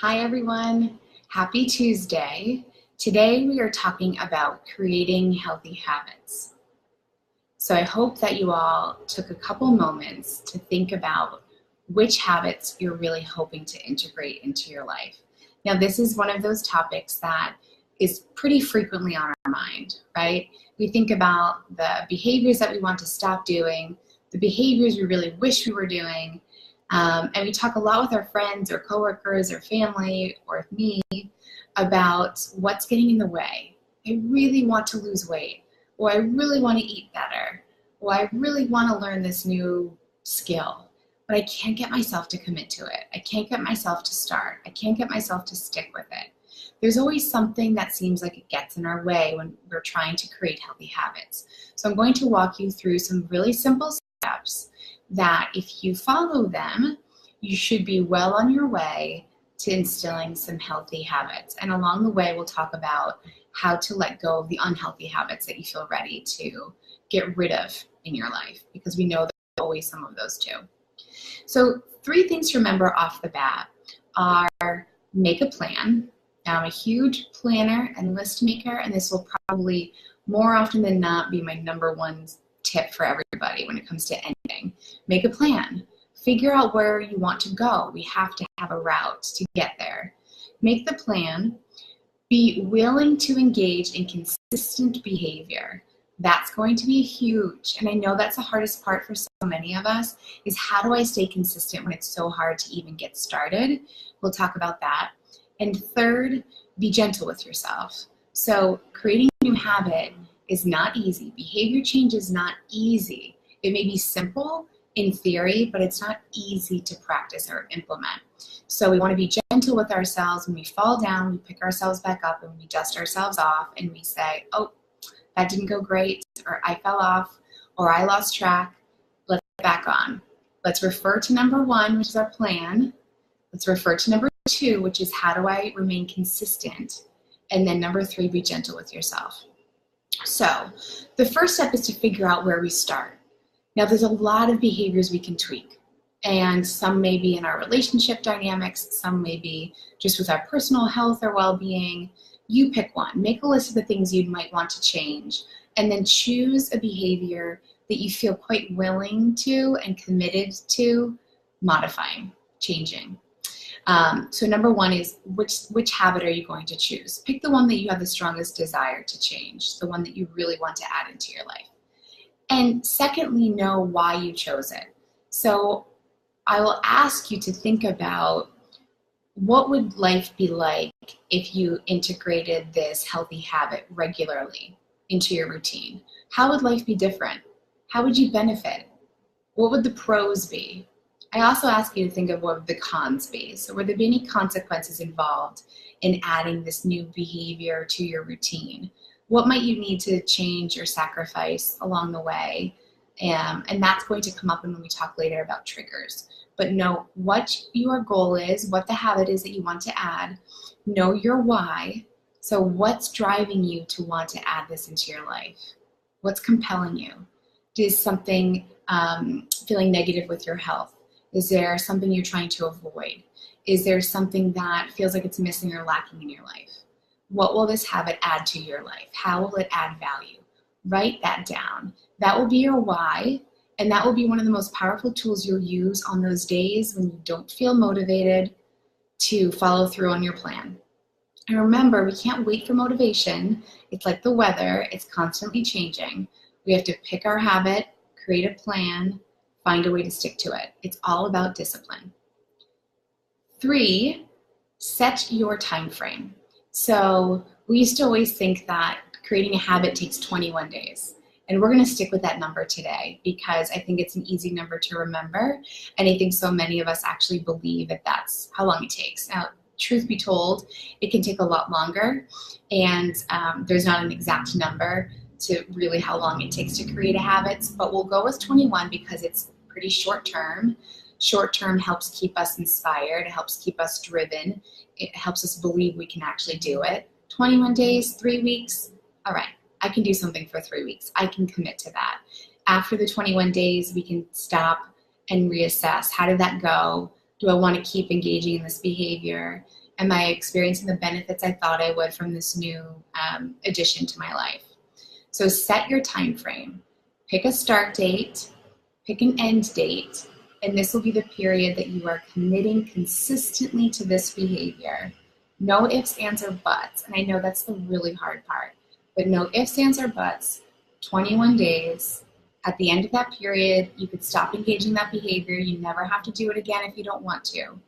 Hi everyone, happy Tuesday. Today we are talking about creating healthy habits. So I hope that you all took a couple moments to think about which habits you're really hoping to integrate into your life. Now this is one of those topics that is pretty frequently on our mind, right? We think about the behaviors that we want to stop doing, the behaviors we really wish we were doing, and we talk a lot with our friends or coworkers or family or me about what's getting in the way. I really want to lose weight, or I really want to eat better, or I really want to learn this new skill, but I can't get myself to commit to it. I can't get myself to start. I can't get myself to stick with it. There's always something that seems like it gets in our way when we're trying to create healthy habits. So I'm going to walk you through some really simple steps that if you follow them, you should be well on your way to instilling some healthy habits. And along the way, we'll talk about how to let go of the unhealthy habits that you feel ready to get rid of in your life, because we know there's always some of those too. So 3 things to remember off the bat are make a plan. Now, I'm a huge planner and list maker, and this will probably more often than not be my number one tip for everybody when it comes to anything. Make a plan. Figure out where you want to go. We have to have a route to get there. Make the plan. Be willing to engage in consistent behavior. That's going to be huge. And I know that's the hardest part for so many of us, is how do I stay consistent when it's so hard to even get started? We'll talk about that. And third, be gentle with yourself. So creating a new habit is not easy. Behavior change is not easy. It may be simple in theory, but it's not easy to practice or implement. So we want to be gentle with ourselves. When we fall down, we pick ourselves back up and we dust ourselves off and we say, oh, that didn't go great, or I fell off, or I lost track. Let's get back on. Let's refer to number 1, which is our plan. Let's refer to number 2, which is how do I remain consistent? And then number 3, be gentle with yourself. So the first step is to figure out where we start. Now there's a lot of behaviors we can tweak, and some may be in our relationship dynamics, some may be just with our personal health or well-being. You pick one. Make a list of the things you might want to change, and then choose a behavior that you feel quite willing to and committed to modifying, changing. So number 1 is which habit are you going to choose? Pick the one that you have the strongest desire to change, the one that you really want to add into your life. And secondly, know why you chose it. So I will ask you to think about, what would life be like if you integrated this healthy habit regularly into your routine? How would life be different? How would you benefit? What would the pros be? I also ask you to think of what would the cons be. So would there be any consequences involved in adding this new behavior to your routine? What might you need to change or sacrifice along the way? And that's going to come up when we talk later about triggers. But know what your goal is, what the habit is that you want to add. Know your why. So what's driving you to want to add this into your life? What's compelling you? Is something feeling negative with your health? Is there something you're trying to avoid? Is there something that feels like it's missing or lacking in your life? What will this habit add to your life? How will it add value? Write that down. That will be your why, and that will be one of the most powerful tools you'll use on those days when you don't feel motivated to follow through on your plan. And remember, we can't wait for motivation. It's like the weather. It's constantly changing. We have to pick our habit, create a plan, find a way to stick to it. It's all about discipline. 3, set your time frame. So we used to always think that creating a habit takes 21 days. And we're going to stick with that number today because I think it's an easy number to remember. And I think so many of us actually believe that that's how long it takes. Now, truth be told, it can take a lot longer. And there's not an exact number to really how long it takes to create a habit. But we'll go with 21 because it's pretty short term. Short term helps keep us inspired. It helps keep us driven. It helps us believe we can actually do it. 21 days, 3 weeks, all right, I can do something for 3 weeks. I can commit to that. After the 21 days, we can stop and reassess. How did that go? Do I want to keep engaging in this behavior? Am I experiencing the benefits I thought I would from this new addition to my life? So set your time frame. Pick a start date, pick an end date, and this will be the period that you are committing consistently to this behavior. No ifs, ands, or buts. And I know that's the really hard part, but no ifs, ands, or buts. 21 days. At the end of that period, you could stop engaging that behavior. You never have to do it again if you don't want to,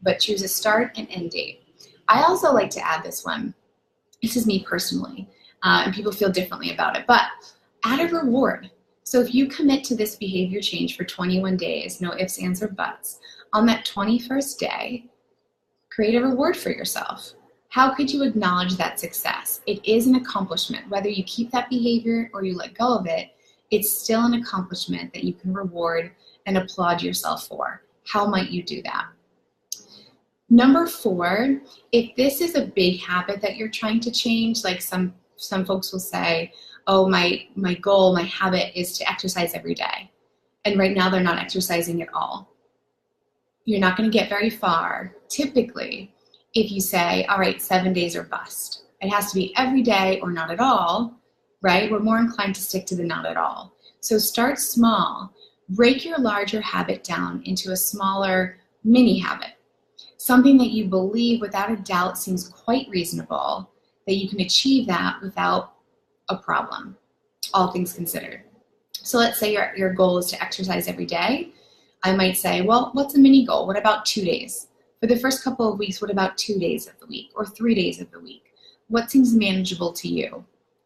but choose a start and end date. I also like to add this one. This is me personally, and people feel differently about it, but add a reward. So if you commit to this behavior change for 21 days, no ifs, ands, or buts, on that 21st day, create a reward for yourself. How could you acknowledge that success? It is an accomplishment. Whether you keep that behavior or you let go of it, it's still an accomplishment that you can reward and applaud yourself for. How might you do that? Number 4, if this is a big habit that you're trying to change, like some folks will say, oh, my goal, my habit is to exercise every day. And right now they're not exercising at all. You're not going to get very far, typically, if you say, all right, 7 days or bust. It has to be every day or not at all, right? We're more inclined to stick to the not at all. So start small. Break your larger habit down into a smaller mini habit. Something that you believe without a doubt seems quite reasonable, that you can achieve that without a problem, all things considered. So let's say your goal is to exercise every day. I might say, well, what's a mini goal? What about 2 days? For the first couple of weeks, what about 2 days of the week or 3 days of the week? What seems manageable to you?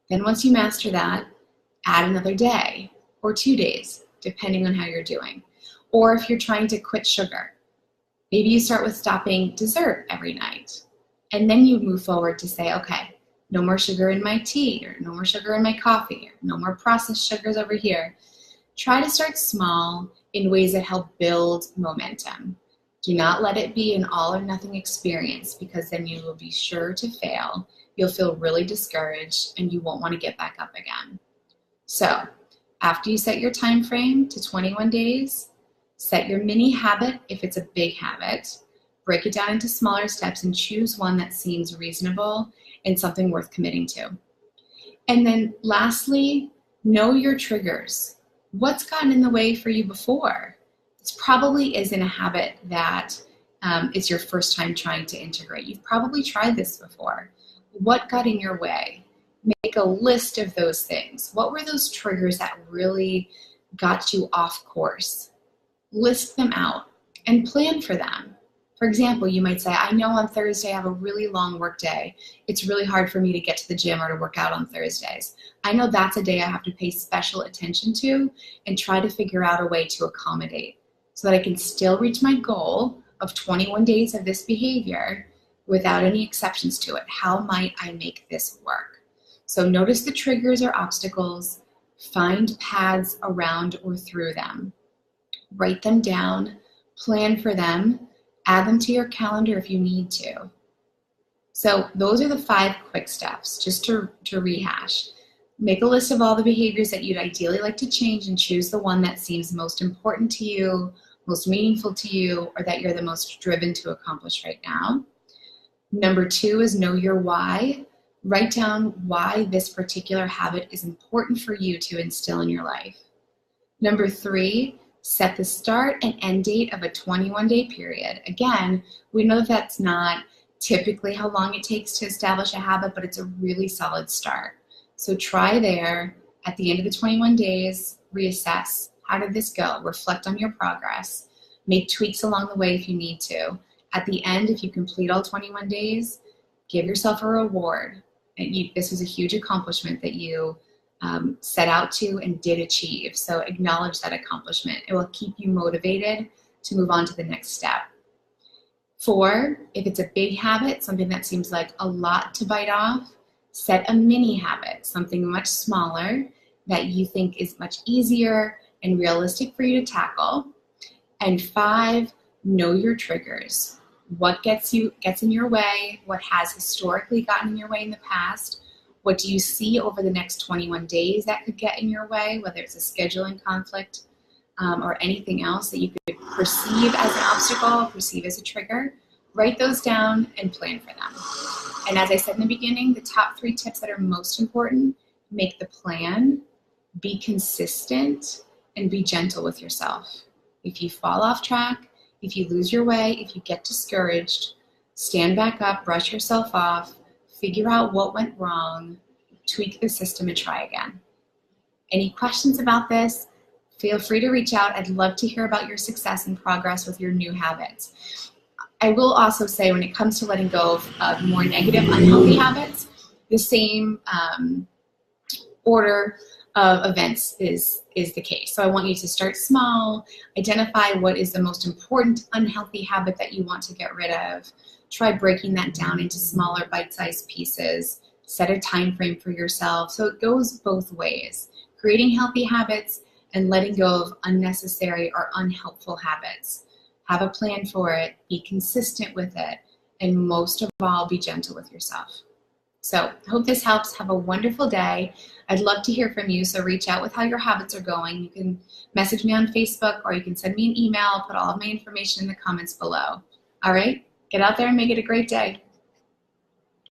Then once you master that, add another day or 2 days, depending on how you're doing. Or if you're trying to quit sugar, maybe you start with stopping dessert every night. And then you move forward to say, okay, no more sugar in my tea, or no more sugar in my coffee, or no more processed sugars over here. Try to start small in ways that help build momentum. Do not let it be an all or nothing experience, because then you will be sure to fail. You'll feel really discouraged and you won't want to get back up again. So after you set your time frame to 21 days, set your mini habit if it's a big habit, break it down into smaller steps and choose one that seems reasonable and something worth committing to. And then lastly, know your triggers. What's gotten in the way for you before? This probably isn't a habit that it's your first time trying to integrate. You've probably tried this before. What got in your way? Make a list of those things. What were those triggers that really got you off course? List them out and plan for them. For example, you might say, I know on Thursday I have a really long work day. It's really hard for me to get to the gym or to work out on Thursdays. I know that's a day I have to pay special attention to and try to figure out a way to accommodate so that I can still reach my goal of 21 days of this behavior without any exceptions to it. How might I make this work? So notice the triggers or obstacles, find paths around or through them, write them down, plan for them, add them to your calendar if you need to. So those are the 5 quick steps, just to rehash. Make a list of all the behaviors that you'd ideally like to change and choose the one that seems most important to you, most meaningful to you, or that you're the most driven to accomplish right now. Number 2 is know your why. Write down why this particular habit is important for you to instill in your life. Number 3, set the start and end date of a 21-day period. Again, we know that's not typically how long it takes to establish a habit, but it's a really solid start. So try there. At the end of the 21 days, reassess. How did this go? Reflect on your progress. Make tweaks along the way if you need to. At the end, if you complete all 21 days, give yourself a reward. This was a huge accomplishment that you set out to and did achieve. So acknowledge that accomplishment. It will keep you motivated to move on to the next step. 4, if it's a big habit, something that seems like a lot to bite off, set a mini habit, something much smaller that you think is much easier and realistic for you to tackle. And 5, know your triggers. What gets in your way? What has historically gotten in your way in the past? What do you see over the next 21 days that could get in your way, whether it's a scheduling conflict or anything else that you could perceive as an obstacle, perceive as a trigger? Write those down and plan for them. And as I said in the beginning, the top 3 tips that are most important: make the plan, be consistent, and be gentle with yourself. If you fall off track, if you lose your way, if you get discouraged, stand back up, brush yourself off, figure out what went wrong, tweak the system, and try again. Any questions about this? Feel free to reach out. I'd love to hear about your success and progress with your new habits. I will also say, when it comes to letting go of more negative, unhealthy habits, the same order of events is the case. So I want you to start small, identify what is the most important unhealthy habit that you want to get rid of, try breaking that down into smaller bite-sized pieces, set a time frame for yourself. So it goes both ways, creating healthy habits and letting go of unnecessary or unhelpful habits. Have a plan for it, be consistent with it, and most of all, be gentle with yourself. So I hope this helps. Have a wonderful day. I'd love to hear from you, so reach out with how your habits are going. You can message me on Facebook, or you can send me an email. I'll put all of my information in the comments below. All right, get out there and make it a great day.